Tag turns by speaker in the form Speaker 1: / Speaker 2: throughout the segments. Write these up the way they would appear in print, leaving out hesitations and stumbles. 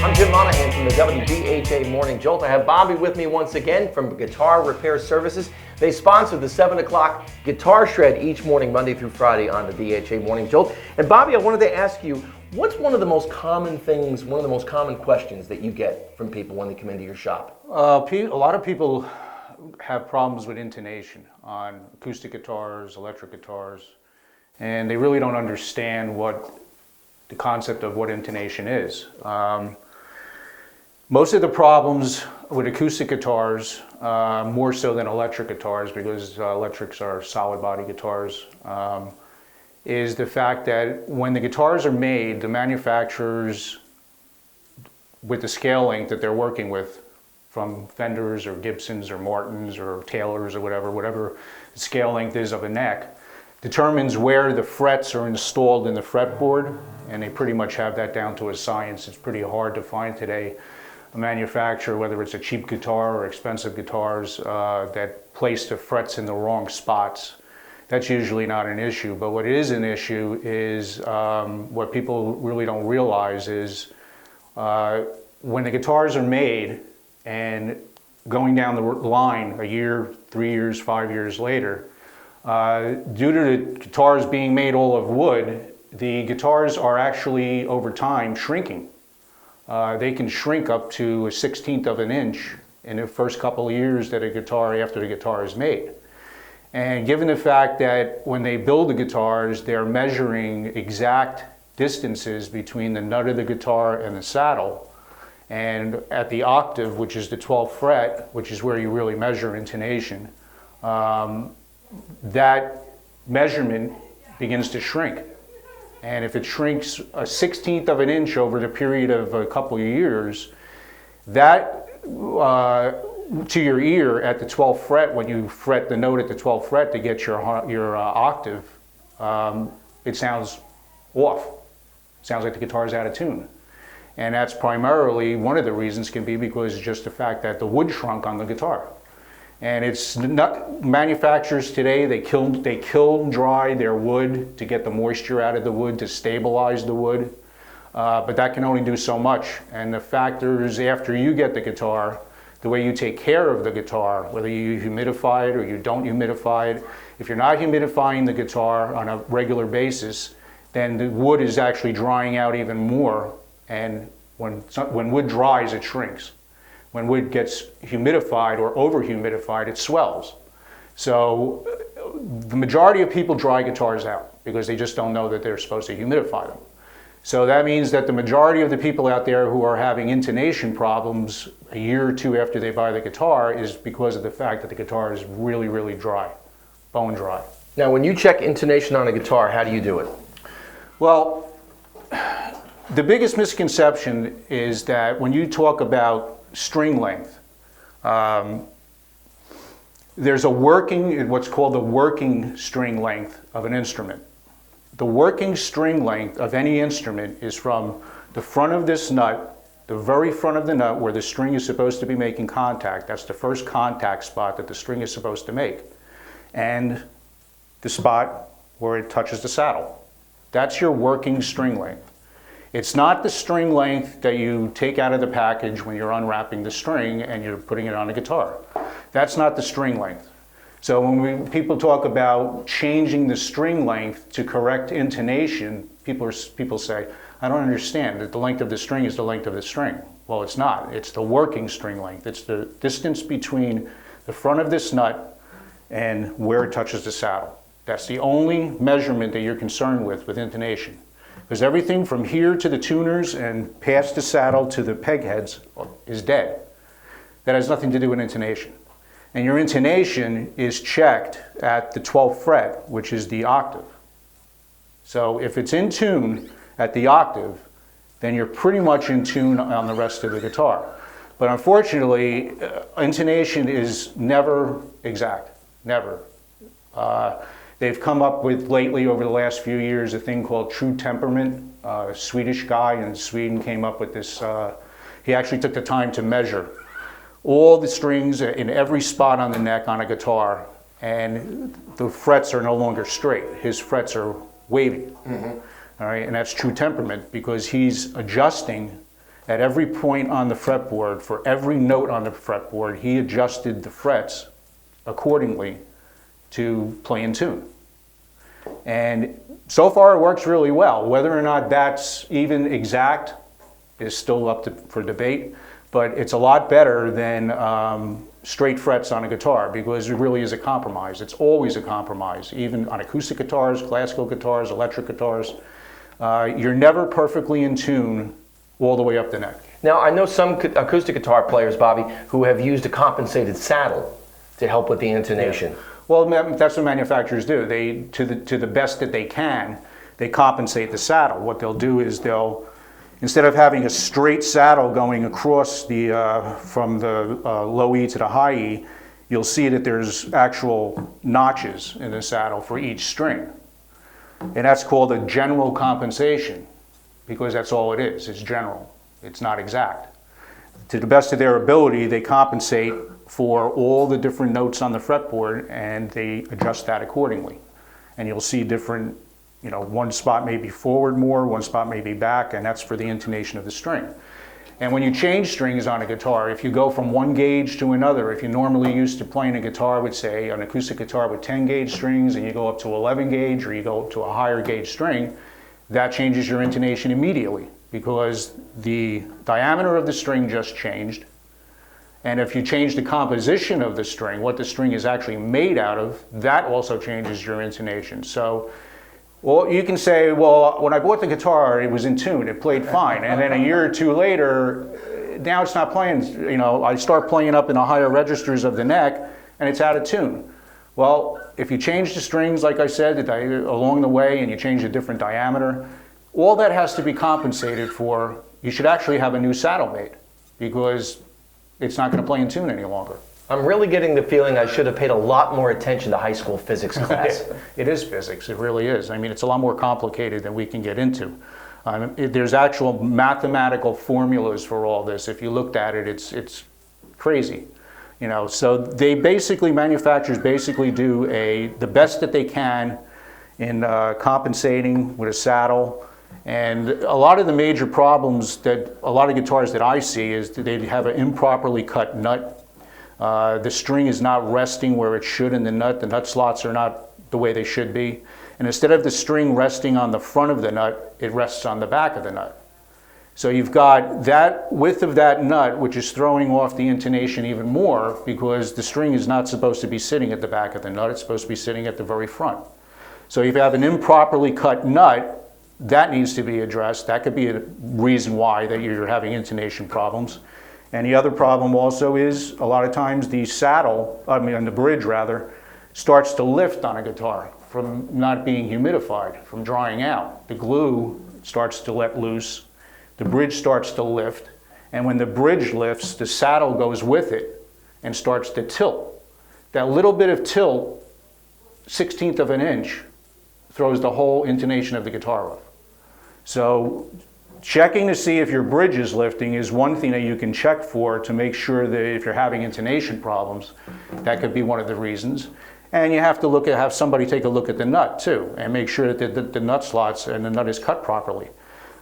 Speaker 1: I'm Jim Monaghan from the WDHA Morning Jolt. I have Bobby with me once again from Guitar Repair Services. They sponsor the 7 o'clock Guitar Shred each morning, Monday through Friday on the DHA Morning Jolt. And Bobby, I wanted to ask you, what's one of the most common things, one of the most common questions that you get from people when they come into your shop?
Speaker 2: A lot of people have problems with intonation on acoustic guitars, electric guitars, and they really don't understand what the concept of what intonation is. Most of the problems with acoustic guitars, more so than electric guitars, because electrics are solid body guitars, is the fact that when the guitars are made, the manufacturers, with the scale length that they're working with, from Fenders or Gibsons or Martins or Taylors or whatever the scale length is of a neck, determines where the frets are installed in the fretboard, and they pretty much have that down to a science. It's pretty hard to find today a manufacturer, whether it's a cheap guitar or expensive guitars, that place the frets in the wrong spots. That's usually not an issue, but what is an issue is what people really don't realize is when the guitars are made and going down the line a year, 3 years, 5 years later, due to the guitars being made all of wood, the guitars are actually over time shrinking. They can shrink up to a 1/16 of an inch in the first couple of years that after the guitar is made. And given the fact that when they build the guitars, they're measuring exact distances between the nut of the guitar and the saddle, and at the octave, which is the 12th fret, which is where you really measure intonation, that measurement begins to shrink. And if it shrinks a 1/16 of an inch over the period of a couple of years, that to your ear at the 12th fret, when you fret the note at the 12th fret to get your octave, it sounds off. It sounds like the guitar is out of tune. And that's primarily, one of the reasons can be because it's just the fact that the wood shrunk on the guitar. And it's not, manufacturers today, they kiln dry their wood to get the moisture out of the wood, to stabilize the wood, but that can only do so much. And the factors after you get the guitar, the way you take care of the guitar, whether you humidify it or you don't humidify it, if you're not humidifying the guitar on a regular basis, then the wood is actually drying out even more, and when wood dries, it shrinks. When wood gets humidified or over-humidified, it swells. So the majority of people dry guitars out because they just don't know that they're supposed to humidify them. So that means that the majority of the people out there who are having intonation problems a year or two after they buy the guitar is because of the fact that the guitar is really, really dry, bone dry.
Speaker 1: Now, when you check intonation on a guitar, how do you do it?
Speaker 2: Well, the biggest misconception is that when you talk about string length, there's what's called the working string length of an instrument. The working string length of any instrument is from the front of this nut, the very front of the nut where the string is supposed to be making contact. That's the first contact spot that the string is supposed to make. And the spot where it touches the saddle. That's your working string length. It's not the string length that you take out of the package when you're unwrapping the string and you're putting it on a guitar. That's not the string length. So when people talk about changing the string length to correct intonation, people say, I don't understand that the length of the string is the length of the string. Well, it's not. It's the working string length. It's the distance between the front of this nut and where it touches the saddle. That's the only measurement that you're concerned with intonation. Because everything from here to the tuners and past the saddle to the peg heads is dead. That has nothing to do with intonation. And your intonation is checked at the 12th fret, which is the octave. So if it's in tune at the octave, then you're pretty much in tune on the rest of the guitar. But unfortunately, intonation is never exact, never. They've come up with lately, over the last few years, a thing called true temperament. A Swedish guy in Sweden came up with this. He actually took the time to measure all the strings in every spot on the neck on a guitar, and the frets are no longer straight. His frets are wavy. Mm-hmm. All right, and that's true temperament because he's adjusting At every point on the fretboard, for every note on the fretboard, he adjusted the frets accordingly to play in tune. And so far it works really well. Whether or not that's even exact is still for debate, but it's a lot better than straight frets on a guitar, because it really is a compromise. It's always a compromise, even on acoustic guitars, classical guitars, electric guitars. You're never perfectly in tune all the way up the neck.
Speaker 1: Now, I know some acoustic guitar players, Bobby, who have used a compensated saddle to help with the intonation.
Speaker 2: Yeah. Well, that's what manufacturers do. They, to the best that they can, they compensate the saddle. What they'll do is instead of having a straight saddle going across from the low E to the high E, you'll see that there's actual notches in the saddle for each string. And that's called a general compensation, because that's all it is. It's general. It's not exact. To the best of their ability, they compensate for all the different notes on the fretboard, and they adjust that accordingly. And you'll see different, one spot may be forward more, one spot may be back, and that's for the intonation of the string. And when you change strings on a guitar, if you go from one gauge to another, if you're normally used to playing a guitar with, say, an acoustic guitar with 10 gauge strings, and you go up to 11 gauge, or you go up to a higher gauge string, that changes your intonation immediately, because the diameter of the string just changed. And if you change the composition of the string, what the string is actually made out of, that also changes your intonation. So, well, you can say, well, when I bought the guitar, it was in tune, it played fine. And then a year or two later, now it's not playing, I start playing up in the higher registers of the neck, and it's out of tune. Well, if you change the strings, like I said, along the way, and you change a different diameter, all that has to be compensated for. You should actually have a new saddle made, because it's not going to play in tune any longer.
Speaker 1: I'm really getting the feeling I should have paid a lot more attention to high school physics class.
Speaker 2: It is physics, it really is. I mean, it's a lot more complicated than we can get into. There's actual mathematical formulas for all this. If you looked at it, it's crazy. So they basically, manufacturers basically do the best that they can in compensating with a saddle. And a lot of the major problems that a lot of guitars that I see is that they have an improperly cut nut. The string is not resting where it should in the nut. The nut slots are not the way they should be. And instead of the string resting on the front of the nut, it rests on the back of the nut. So you've got that width of that nut, which is throwing off the intonation even more, because the string is not supposed to be sitting at the back of the nut. It's supposed to be sitting at the very front. So if you have an improperly cut nut, that needs to be addressed. That could be a reason why that you're having intonation problems. And the other problem also is a lot of times the the bridge rather, starts to lift on a guitar from not being humidified, from drying out. The glue starts to let loose, the bridge starts to lift, and when the bridge lifts, the saddle goes with it and starts to tilt. That little bit of tilt, 1/16 of an inch, throws the whole intonation of the guitar off. So checking to see if your bridge is lifting is one thing that you can check for to make sure that if you're having intonation problems, that could be one of the reasons. And you have to have somebody take a look at the nut too, and make sure that the nut slots and the nut is cut properly.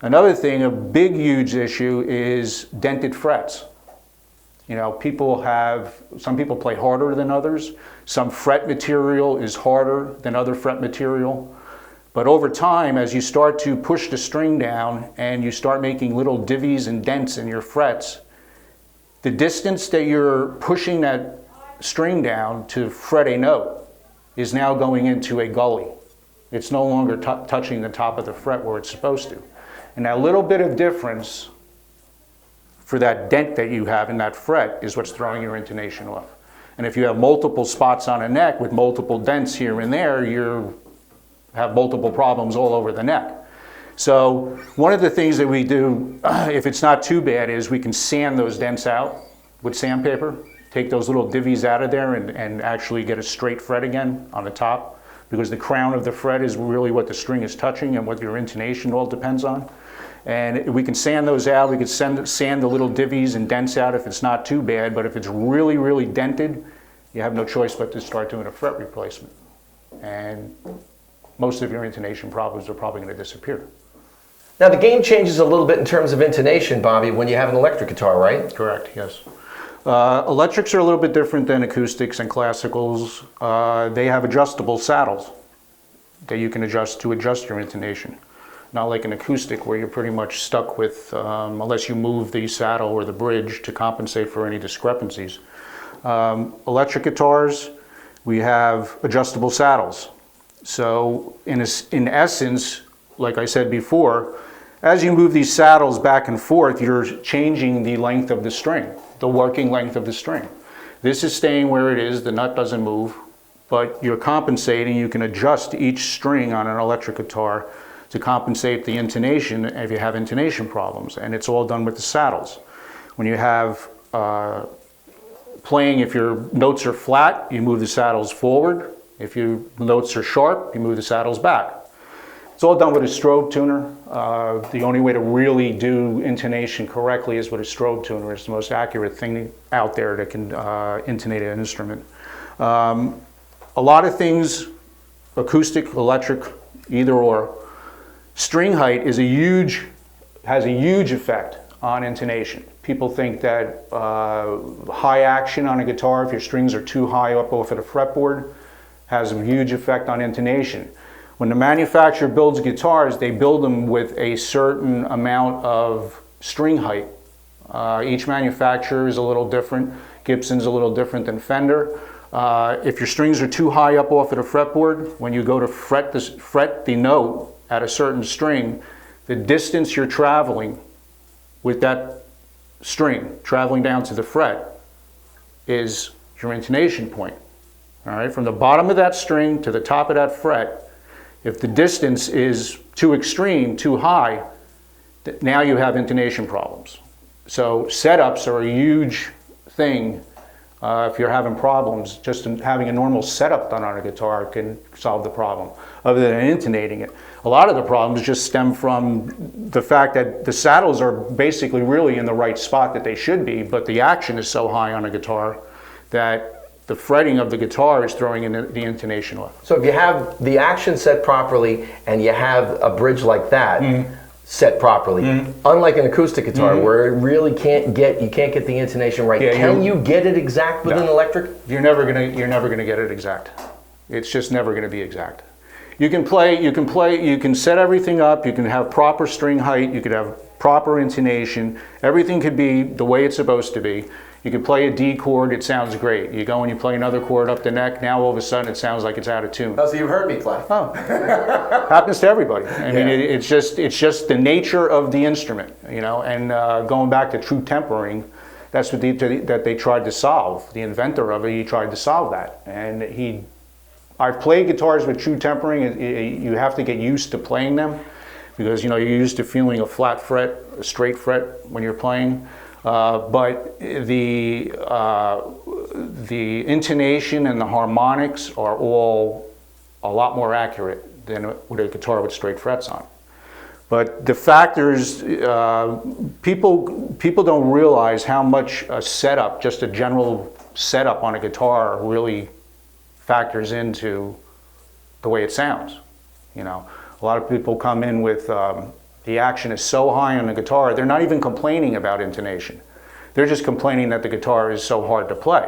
Speaker 2: Another thing, a big, huge issue is dented frets. Some people play harder than others. Some fret material is harder than other fret material. But over time, as you start to push the string down and you start making little divvies and dents in your frets, the distance that you're pushing that string down to fret a note is now going into a gully. It's no longer touching the top of the fret where it's supposed to. And that little bit of difference for that dent that you have in that fret is what's throwing your intonation off. And if you have multiple spots on a neck with multiple dents here and there, you have multiple problems all over the neck. So one of the things that we do, if it's not too bad, is we can sand those dents out with sandpaper, take those little divvies out of there and actually get a straight fret again on the top, because the crown of the fret is really what the string is touching and what your intonation all depends on. And we can sand those out. We can sand the little divvies and dents out if it's not too bad, but if it's really, really dented, you have no choice but to start doing a fret replacement. And most of your intonation problems are probably going to disappear.
Speaker 1: Now the game changes a little bit in terms of intonation, Bobby, when you have an electric guitar, right?
Speaker 2: Correct, yes. Electrics are a little bit different than acoustics and classicals. They have adjustable saddles that you can adjust to adjust your intonation. Not like an acoustic where you're pretty much stuck with, unless you move the saddle or the bridge to compensate for any discrepancies. Electric guitars, we have adjustable saddles. So in essence, like I said before, as you move these saddles back and forth, you're changing the length of the string, the working length of the string. This is staying where it is, the nut doesn't move, but you're compensating. You can adjust each string on an electric guitar to compensate the intonation if you have intonation problems, and it's all done with the saddles. When you have playing, if your notes are flat, you move the saddles forward. If your notes are sharp, you move the saddles back. It's all done with a strobe tuner. The only way to really do intonation correctly is with a strobe tuner. It's the most accurate thing out there that can intonate an instrument. A lot of things, acoustic, electric, either or, string height has a huge effect on intonation. People think that high action on a guitar, if your strings are too high up off of the fretboard, has a huge effect on intonation. When the manufacturer builds guitars, they build them with a certain amount of string height. Each manufacturer is a little different. Gibson's a little different than Fender. If your strings are too high up off of the fretboard, when you go to fret the note at a certain string, the distance you're traveling with that string, traveling down to the fret, is your intonation point. All right, from the bottom of that string to the top of that fret, if the distance is too extreme, too high, now you have intonation problems. So setups are a huge thing. If you're having problems, just having a normal setup done on a guitar can solve the problem, other than intonating it. A lot of the problems just stem from the fact that the saddles are basically really in the right spot that they should be, but the action is so high on a guitar that the fretting of the guitar is throwing in the intonation off.
Speaker 1: So if you have the action set properly and you have a bridge like that set properly, unlike an acoustic guitar where it really you can't get the intonation right.
Speaker 2: Yeah,
Speaker 1: can you get it exact with an electric?
Speaker 2: You're never gonna get it exact. It's just never gonna be exact. You can set everything up, you can have proper string height, you could have proper intonation, everything could be the way it's supposed to be. You can play a D chord, it sounds great. You go and you play another chord up the neck, now all of a sudden it sounds like it's out of tune.
Speaker 1: Oh, so you've heard me play.
Speaker 2: Oh, happens to everybody. I mean, it's just the nature of the instrument, you know. And going back to true tempering, that's what that they tried to solve. The inventor of it, he tried to solve that. And I've played guitars with true tempering. You have to get used to playing them because, you know, you're used to feeling a flat fret, a straight fret when you're playing. But the intonation and the harmonics are all a lot more accurate than with a guitar with straight frets on. But the factors, people don't realize how much a setup, just a general setup on a guitar, really factors into the way it sounds. You know, a lot of people come in with the action is so high on the guitar, they're not even complaining about intonation. They're just complaining that the guitar is so hard to play.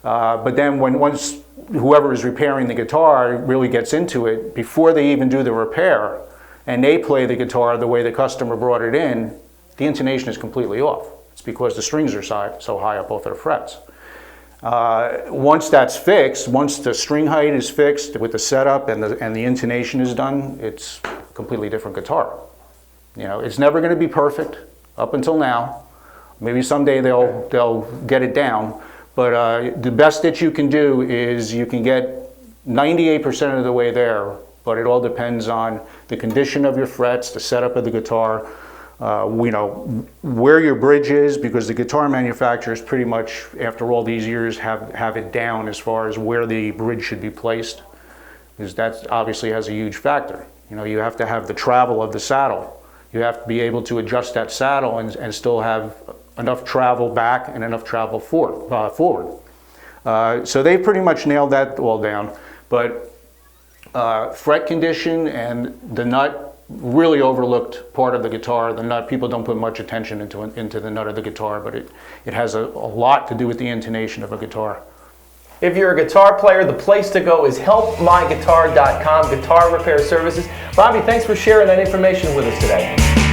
Speaker 2: But then once whoever is repairing the guitar really gets into it, before they even do the repair, and they play the guitar the way the customer brought it in, the intonation is completely off. It's because the strings are so high up both of the frets. Once that's fixed, once the string height is fixed with the setup and the intonation is done, it's a completely different guitar. You know, it's never going to be perfect up until now. Maybe someday they'll get it down, but the best that you can do is you can get 98% of the way there, but it all depends on the condition of your frets, the setup of the guitar, you know, where your bridge is, because the guitar manufacturers pretty much, after all these years, have it down as far as where the bridge should be placed, because that obviously has a huge factor. You know, you have to have the travel of the saddle. You have to be able to adjust that saddle and still have enough travel back and enough travel forward. So they pretty much nailed that all down. But fret condition and the nut really overlooked part of the guitar. The nut, people don't put much attention into the nut of the guitar, but it has a lot to do with the intonation of a guitar.
Speaker 1: If you're a guitar player, the place to go is helpmyguitar.com, guitar repair services. Bobby, thanks for sharing that information with us today.